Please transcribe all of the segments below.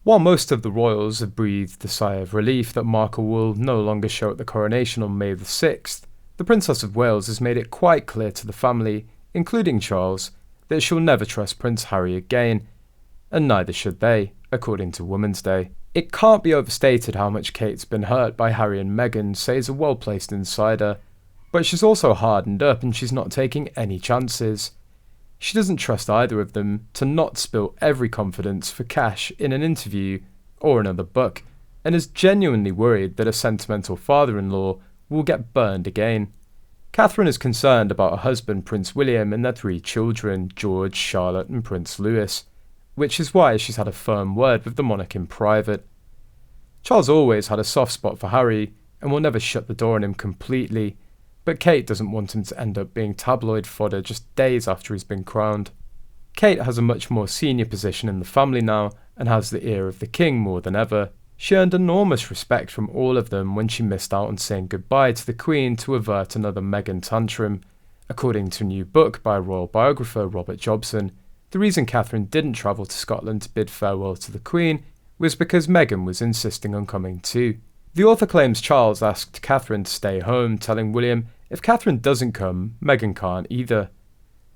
While most of the royals have breathed a sigh of relief that Markle will no longer show at the coronation on May the 6th, the Princess of Wales has made it quite clear to the family, including Charles, that she'll never trust Prince Harry again, and neither should they, according to Women's Day. It can't be overstated how much Kate's been hurt by Harry and Meghan, says a well-placed insider, but she's also hardened up and she's not taking any chances. She doesn't trust either of them to not spill every confidence for cash in an interview or another book, and is genuinely worried that a sentimental father-in-law will get burned again. Catherine is concerned about her husband Prince William and their 3 children, George, Charlotte and Prince Louis, which is why she's had a firm word with the monarch in private. Charles always had a soft spot for Harry and will never shut the door on him completely, but Kate doesn't want him to end up being tabloid fodder just days after he's been crowned. Kate has a much more senior position in the family now and has the ear of the king more than ever. She earned enormous respect from all of them when she missed out on saying goodbye to the Queen to avert another Meghan tantrum. According to a new book by royal biographer Robert Jobson, the reason Catherine didn't travel to Scotland to bid farewell to the Queen was because Meghan was insisting on coming too. The author claims Charles asked Catherine to stay home, telling William if Catherine doesn't come, Meghan can't either.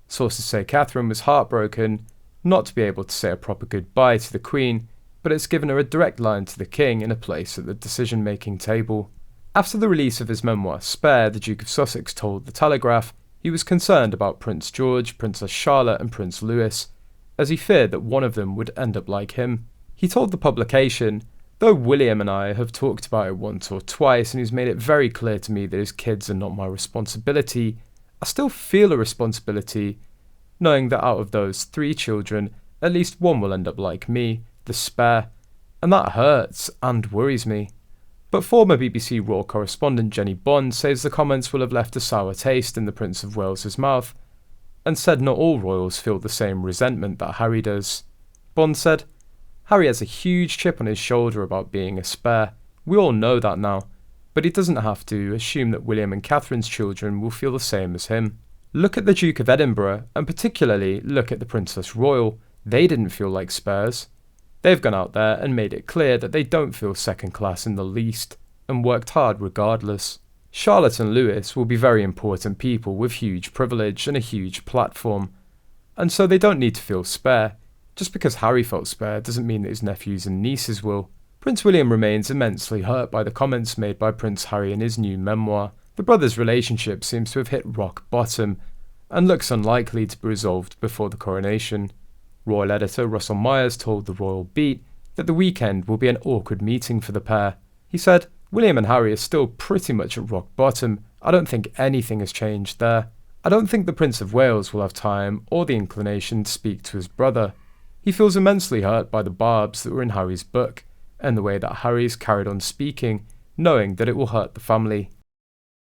Sources say Catherine was heartbroken not to be able to say a proper goodbye to the Queen, but it's given her a direct line to the King and a place at the decision-making table. After the release of his memoir Spare, the Duke of Sussex told The Telegraph he was concerned about Prince George, Princess Charlotte and Prince Louis, as he feared that one of them would end up like him. He told the publication, "Though William and I have talked about it once or twice and he's made it very clear to me that his kids are not my responsibility, I still feel a responsibility, knowing that out of those 3 children, at least one will end up like me, the spare, and that hurts and worries me." But former BBC Royal correspondent Jenny Bond says the comments will have left a sour taste in the Prince of Wales's mouth, and said not all royals feel the same resentment that Harry does. Bond said, "Harry has a huge chip on his shoulder about being a spare. We all know that now, but he doesn't have to assume that William and Catherine's children will feel the same as him. Look at the Duke of Edinburgh, and particularly look at the Princess Royal. They didn't feel like spares. They've gone out there and made it clear that they don't feel second class in the least, and worked hard regardless. Charlotte and Louis will be very important people with huge privilege and a huge platform, and so they don't need to feel spare. Just because Harry felt spare doesn't mean that his nephews and nieces will." Prince William remains immensely hurt by the comments made by Prince Harry in his new memoir. The brothers' relationship seems to have hit rock bottom, and looks unlikely to be resolved before the coronation. Royal editor Russell Myers told the Royal Beat that the weekend will be an awkward meeting for the pair. He said, "William and Harry are still pretty much at rock bottom. I don't think anything has changed there. I don't think the Prince of Wales will have time or the inclination to speak to his brother. He feels immensely hurt by the barbs that were in Harry's book, and the way that Harry's carried on speaking, knowing that it will hurt the family."